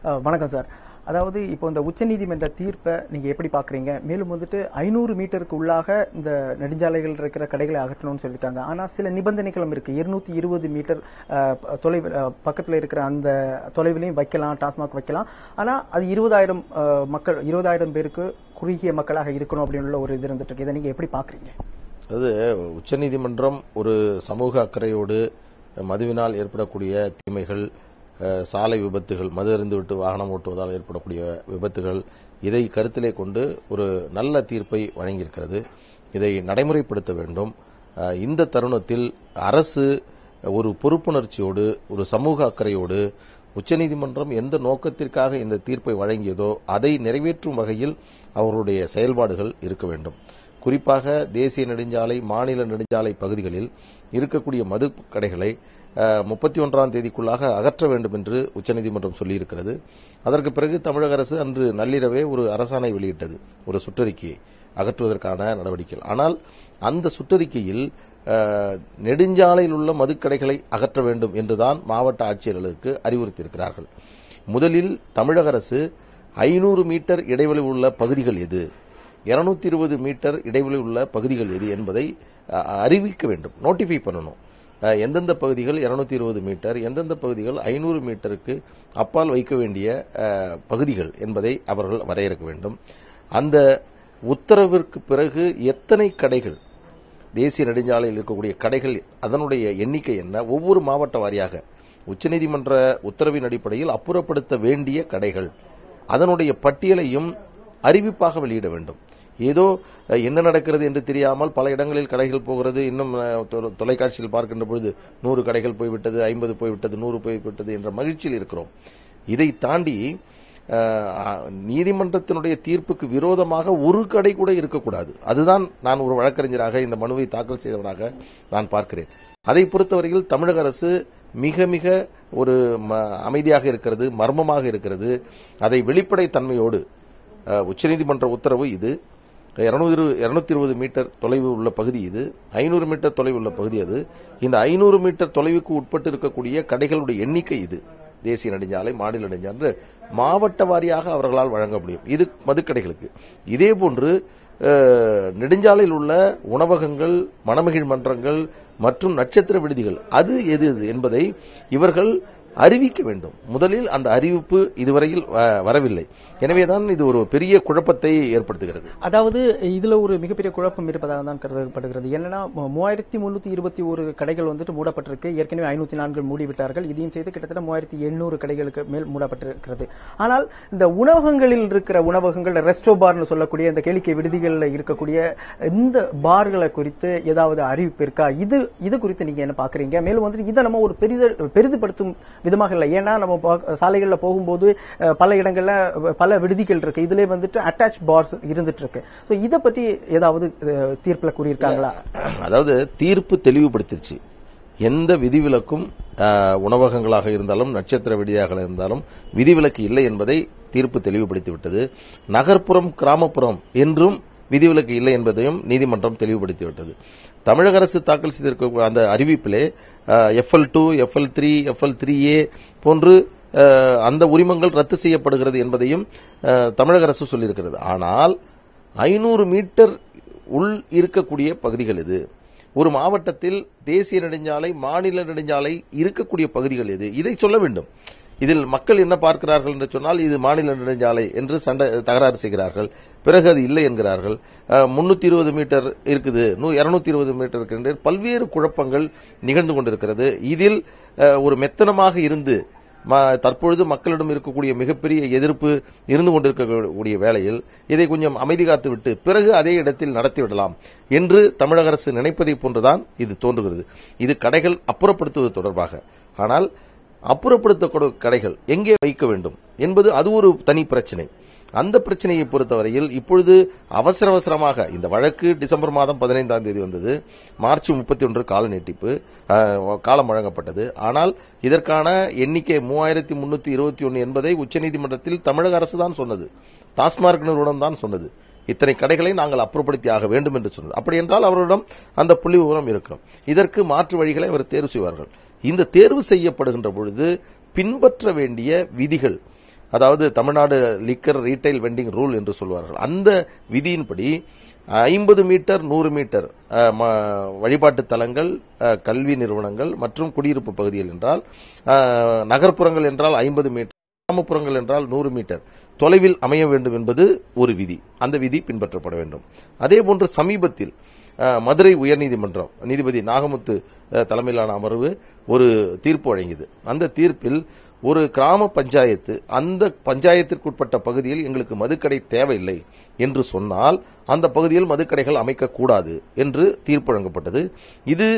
வணக்கம் சார். அதாவது இப்போ இந்த உச்சநீதிமன்ற தீர்ப்பை நீங்க எப்படி பாக்குறீங்க? மேலும் 500 மீட்டருக்கு உள்ளாக இந்த நெடுஞ்சாலைகள் இருக்கிற கடைகளை அகற்றணும்னு சொல்லிட்டாங்க. ஆனா சில நிபந்தனைகளும் இருக்கு. 220 மீட்டர் தொலைவு பக்கத்துல இருக்கிற அந்த தொலைவிலையும் வைக்கலாம், டாஸ்மாக் வைக்கலாம். ஆனா அது 20,000 பேருக்கு குறுகிய மக்களாக இருக்கணும் அப்படின்னு ஒரு இது இருந்துட்டு இருக்கு. இதை நீங்க எப்படி பாக்குறீங்க? அது உச்சநீதிமன்றம் ஒரு சமூக அக்கறையோடு மதுவினால் ஏற்படக்கூடிய தீமைகள், சாலை விபத்துகள், மது அருந்துவிட்டு வாகனம் ஓட்டுவதால் ஏற்படக்கூடிய விபத்துகள், இதை கருத்திலே கொண்டு ஒரு நல்ல தீர்ப்பை வழங்கியிருக்கிறது. இதை நடைமுறைப்படுத்த வேண்டும். இந்த தருணத்தில் அரசு ஒரு பொறுப்புணர்ச்சியோடு, ஒரு சமூக அக்கறையோடு உச்சநீதிமன்றம் எந்த நோக்கத்திற்காக இந்த தீர்ப்பை வழங்கியதோ அதை நிறைவேற்றும் வகையில் அவர்களுடைய செயல்பாடுகள் இருக்க வேண்டும். குறிப்பாக தேசிய நெடுஞ்சாலை, மாநில நெடுஞ்சாலை பகுதிகளில் இருக்கக்கூடிய மது கடைகளை 31ஆம் தேதிக்குள்ளாக அகற்ற வேண்டும் என்று உச்சநீதிமன்றம் சொல்லியிருக்கிறது. அதற்கு பிறகு தமிழக அரசு அன்று நள்ளிரவே ஒரு அரசாணை வெளியிட்டது, ஒரு சுற்றறிக்கையை அகற்றுவதற்கான நடவடிக்கைகள். ஆனால் அந்த சுற்றறிக்கையில் நெடுஞ்சாலையில் உள்ள மதுக்கடைகளை அகற்ற வேண்டும் என்றுதான் மாவட்ட ஆட்சியர்களுக்கு அறிவுறுத்தியிருக்கிறார்கள். முதலில் தமிழக அரசு 500 மீட்டர் இடைவெளி உள்ள பகுதிகள் எது, 220 மீட்டர் இடைவெளி உள்ள பகுதிகள் எது என்பதை அறிவிக்க வேண்டும், நோட்டிஃபை பண்ணணும். எந்தெந்த பகுதிகள் 220 மீட்டர், எந்தெந்த பகுதிகள் 500 மீட்டருக்கு அப்பால் வைக்க வேண்டிய பகுதிகள் என்பதை அவர்கள் வரையறுக்க வேண்டும். அந்த உத்தரவிற்கு பிறகு எத்தனை கடைகள், தேசிய நெடுஞ்சாலையில் இருக்கக்கூடிய கடைகள், அதனுடைய எண்ணிக்கை என்ன, ஒவ்வொரு மாவட்ட வாரியாக உச்சநீதிமன்ற உத்தரவின் அடிப்படையில் அப்புறப்படுத்த வேண்டிய கடைகள், அதனுடைய பட்டியலையும் அறிவிப்பாக வெளியிட வேண்டும். ஏதோ என்ன நடக்கிறது என்று தெரியாமல் பல இடங்களில் கடைகள் போகிறது. இன்னும் தொலைக்காட்சியில் பார்க்கின்ற பொழுது 100 கடைகள் போய்விட்டது, 50 போய்விட்டது, 100 போய்விட்டது என்ற மகிழ்ச்சியில் இருக்கிறோம். இதை தாண்டி நீதிமன்றத்தினுடைய தீர்ப்புக்கு விரோதமாக ஒரு கடை கூட இருக்கக்கூடாது. அதுதான் நான் ஒரு வழக்கறிஞராக இந்த மனுவை தாக்கல் செய்தவனாக நான் பார்க்கிறேன். அதை பொறுத்தவரையில் தமிழக அரசு மிக மிக ஒரு அமைதியாக இருக்கிறது, மர்மமாக இருக்கிறது. அதை வெளிப்படை தன்மையோடு உச்சநீதிமன்ற உத்தரவு இது, 220 மீட்டர் தொலைவு உள்ள பகுதி இது, 500 மீட்டர் தொலைவு உள்ள பகுதி அது, இந்த 500 மீட்டர் தொலைவுக்கு உட்பட்டு இருக்கக்கூடிய கடைகளுடைய எண்ணிக்கை இது, தேசிய நெடுஞ்சாலை, மாநில நெடுஞ்சாலை, மாவட்ட வாரியாக அவர்களால் வழங்க முடியும். இது மதுக்கடைகளுக்கு. இதேபோன்று நெடுஞ்சாலையில் உள்ள உணவகங்கள், மணமகிழ் மன்றங்கள் மற்றும் நட்சத்திர விடுதிகள் அது எது என்பதை இவர்கள் அறிவிக்க வேண்டும். முதலில் அந்த அறிவிப்பு இதுவரையில் வரவில்லை. எனவேதான் இது ஒரு பெரிய குழப்பத்தை ஏற்படுத்துகிறது. அதாவது இதுல ஒரு மிகப்பெரிய குழப்பம் இருப்பதாக தான் கருதப்படுகிறது. என்னன்னா 3321 கடைகள் மூடப்பட்டிருக்கு. ஏற்கனவே 504 மூடிவிட்டார்கள். இதையும் செய்து கிட்டத்தட்ட 3800 கடைகளுக்கு மேல் மூடப்பட்டிருக்கிறது. ஆனால் இந்த உணவகங்களில் இருக்கிற உணவகங்கள், ரெஸ்டோ பார்னு சொல்லக்கூடிய இந்த கேளிக்கை விடுதிகளில் இருக்கக்கூடிய இந்த பார்களை குறித்து ஏதாவது அறிவிப்பு இருக்கா? இது குறித்து நீங்க என்ன பாக்குறீங்க? மேலும் இதை நம்ம ஒரு பெரிதுபடுத்தும் விதமாக இல்லை. ஏன்னா நம்ம சாலைகள்ல போகும்போது பல இடங்கள்ல பல விடுதிகள் இருக்கு. இதுல அட்டாச் பார்ஸ் இருந்துட்டு இருக்கு. இதை பற்றி ஏதாவது தீர்ப்புல கூறியிருக்காங்களா? அதாவது தீர்ப்பு தெளிவுபடுத்திருச்சு. எந்த விதிவிலக்கும் உணவகங்களாக இருந்தாலும் நட்சத்திர விடுதியாக இருந்தாலும் விதிவிலக்கு இல்லை என்பதை தீர்ப்பு தெளிவுபடுத்திவிட்டது. நகர்ப்புறம், கிராமப்புறம் என்றும் விதிவிலக்கு இல்லை என்பதையும் நீதிமன்றம் தெளிவுபடுத்திவிட்டது. தமிழக அரசு தாக்கல் செய்திருக்க அந்த அறிவிப்பிலே FL2, FL3, FL3A போன்று அந்த உரிமங்கள் ரத்து செய்யப்படுகிறது என்பதையும் தமிழக அரசு சொல்லியிருக்கிறது. ஆனால் 500 மீட்டர் உள் இருக்கக்கூடிய பகுதிகள் இது, ஒரு மாவட்டத்தில் தேசிய நெடுஞ்சாலை, மாநில நெடுஞ்சாலை இருக்கக்கூடிய பகுதிகள் எது, இதை சொல்ல வேண்டும். இதில் மக்கள் என்ன பார்க்கிறார்கள் என்று சொன்னால், இது மாநில நெடுஞ்சாலை என்று தகராறு செய்கிறார்கள். பிறகு அது இல்லை என்கிறார்கள். 320 மீட்டர் இருக்குது, 220 மீட்டர் இருக்கு, பல்வேறு குழப்பங்கள் நிகழ்ந்து கொண்டிருக்கிறது. இதில் ஒரு மெத்தனமாக இருந்து தற்பொழுது மக்களிடம் இருக்கக்கூடிய மிகப்பெரிய எதிர்ப்பு இருந்து கொண்டிருக்கக்கூடிய வேளையில் இதை கொஞ்சம் அமைதி காத்துவிட்டு பிறகு அதே இடத்தில் நடத்திவிடலாம் என்று தமிழக அரசு நினைப்பதை போன்றுதான் இது தோன்றுகிறது. இது கடைகள் அப்புறப்படுத்துவது தொடர்பாக. ஆனால் அப்புறப்படுத்தக்கூடிய கடைகள் எங்கே வைக்க வேண்டும் என்பது அது ஒரு தனி பிரச்சனை. அந்த பிரச்சனையை பொறுத்தவரையில் இப்பொழுது அவசரமாக இந்த வழக்கு டிசம்பர் மாதம் 15ஆம் தேதி வந்தது. மார்ச் 31 கால நீட்டிப்பு காலம் வழங்கப்பட்டது. ஆனால் இதற்கான எண்ணிக்கை 3321 என்பதை உச்சநீதிமன்றத்தில் தமிழக அரசு தான் சொன்னது, டாஸ்மாக் நிறுவனம் தான் சொன்னது. இத்தனை கடைகளை நாங்கள் அப்புறப்படுத்தி ஆக வேண்டும் என்று சொன்னது. அப்படி என்றால் அவர்களிடம் அந்த புள்ளி விவரம் இருக்கும். இதற்கு மாற்று வழிகளை அவர் தேர்வு செய்வார்கள். இந்த தேர்வு செய்யப்படுகின்ற பொழுது பின்பற்ற வேண்டிய விதிகள், அதாவது Tamil Nadu liquor retail vending rule என்று சொல்வார்கள். அந்த விதியின்படி 50 மீட்டர் 100 மீட்டர் வழிபாட்டு தலங்கள், கல்வி நிறுவனங்கள் மற்றும் குடியிருப்பு பகுதிகள் என்றால், நகர்ப்புறங்கள் என்றால் 50 மீட்டர், கிராமப்புறங்கள் என்றால் 100 மீட்டர் தொலைவில் அமைய வேண்டும் என்பது ஒரு விதி. அந்த விதி பின்பற்றப்பட வேண்டும். அதேபோன்று சமீபத்தில் மதுரை உயர்நீதிமன்றம் நீதிபதி நாகமுத்து தலைமையிலான அமர்வு ஒரு தீர்ப்பு வழங்கியது. அந்த தீர்ப்பில் ஒரு கிராம பஞ்சாயத்து அந்த பஞ்சாயத்திற்குட்பட்ட பகுதியில் எங்களுக்கு மதுக்கடை தேவையில்லை என்று சொன்னால் அந்த பகுதியில் மதுக்கடைகள் அமைக்கக்கூடாது என்று தீர்ப்பு வழங்கப்பட்டது. இது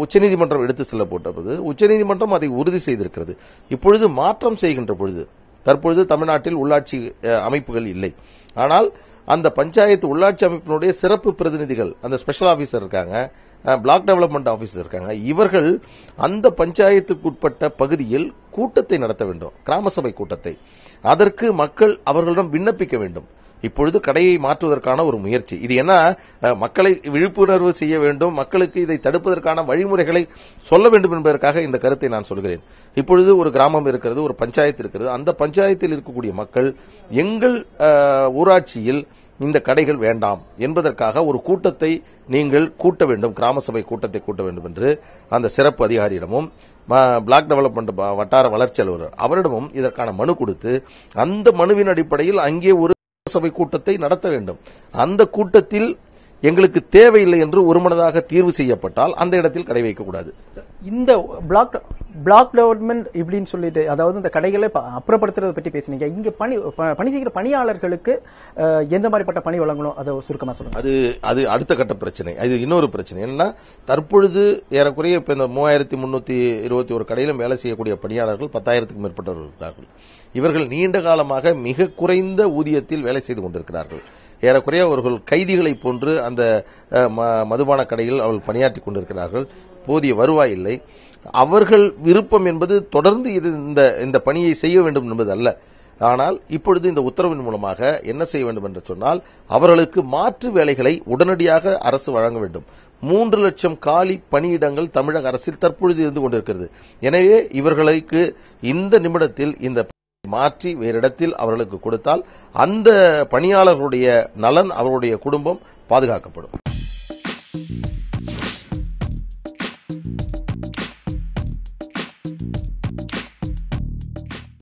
உச்சநீதிமன்றம் எடுத்து செல்லப்பட்டது. உச்சநீதிமன்றம் அதை உறுதி செய்திருக்கிறது. இப்பொழுது மாற்றம் செய்கின்ற பொழுது, தற்பொழுது தமிழ்நாட்டில் உள்ளாட்சி அமைப்புகள் இல்லை. ஆனால் அந்த பஞ்சாயத்து உள்ளாட்சி அமைப்பினுடைய சிறப்பு பிரதிநிதிகள், அந்த ஸ்பெஷல் ஆபீசர் இருக்காங்க, பிளாக் டெவலப்மெண்ட் ஆபீசர் இருக்காங்க. இவர்கள் அந்த பஞ்சாயத்துக்குட்பட்ட பகுதியில் கூட்டத்தை நடத்த வேண்டும், கிராம சபை கூட்டத்தை. அதற்கு மக்கள் அவர்களிடம் விண்ணப்பிக்க வேண்டும். இப்பொழுது கடையை மாற்றுவதற்கான ஒரு முயற்சி இது. என்ன, மக்களை விழிப்புணர்வு செய்ய வேண்டும், மக்களுக்கு இதை தடுப்பதற்கான வழிமுறைகளை சொல்ல வேண்டும் என்பதற்காக இந்த கருத்தை நான் சொல்கிறேன். இப்பொழுது ஒரு கிராமம் இருக்கிறது, ஒரு பஞ்சாயத்து இருக்கிறது. அந்த பஞ்சாயத்தில் இருக்கக்கூடிய மக்கள் எங்கள் ஊராட்சியில் இந்த கடைகள் வேண்டாம் என்பதற்காக ஒரு கூட்டத்தை நீங்கள் கூட்ட வேண்டும், கிராம சபை கூட்டத்தை கூட்ட வேண்டும் என்று அந்த சிறப்பு அதிகாரியிடமும் பிளாக் டெவலப்மெண்ட் வட்டார வளர்ச்சி அலுவலர் அவரிடமும் இதற்கான மனு கொடுத்து அந்த மனுவின் அடிப்படையில் அங்கே ஒரு சபை கூட்டத்தை நடத்த வேண்டும். அந்த கூட்டத்தில் எங்களுக்கு தேவையில்லை என்று ஒருமனதாக தீர்வு செய்யப்பட்டால் அந்த இடத்தில் கடை வைக்கக்கூடாது. இந்த பிளாக் டெவலப்மெண்ட் இப்படின்னு சொல்லிட்டு, அதாவது இந்த கடைகளை அப்புறப்படுத்துறதை பற்றி பேசுனீங்க. இங்க பணி செய்கிற பணியாளர்களுக்கு எந்த மாதிரிப்பட்ட பணி வழங்கணும், அதை சுருக்கமா சொல்லுங்க. அது அடுத்த கட்ட பிரச்சனை. அது இன்னொரு பிரச்சனை என்னன்னா, தற்பொழுது ஏறக்குறைய இப்ப இந்த 3321 கடையிலும் வேலை செய்யக்கூடிய பணியாளர்கள் 10,000க்கும் மேற்பட்டவர்கள் இருக்கிறார்கள். இவர்கள் நீண்ட காலமாக மிக குறைந்த ஊதியத்தில் வேலை செய்து கொண்டிருக்கிறார்கள். ஏறக்குறைய அவர்கள் கைதிகளை போன்று அந்த மதுபான கடையில் அவர்கள் பணியாற்றிக் கொண்டிருக்கிறார்கள். போதிய வருவாய் இல்லை. அவர்கள் விருப்பம் என்பது தொடர்ந்து இந்த பணியை செய்ய வேண்டும் என்பது அல்ல. ஆனால் இப்பொழுது இந்த உத்தரவின் மூலமாக என்ன செய்ய வேண்டும் என்று சொன்னால், அவர்களுக்கு மாற்று வேலைகளை உடனடியாக அரசு வழங்க வேண்டும். 3 லட்சம் காலி பணியிடங்கள் தமிழக அரசில் தற்பொழுது இருந்து கொண்டிருக்கிறது. எனவே இவர்களுக்கு இந்த நிமிடத்தில் இந்த மாற்றி வேறு இடத்தில் அவர்களுக்கு கொடுத்தால் அந்த பணியாளர்களுடைய நலன், அவருடைய குடும்பம் பாதுகாக்கப்படும்.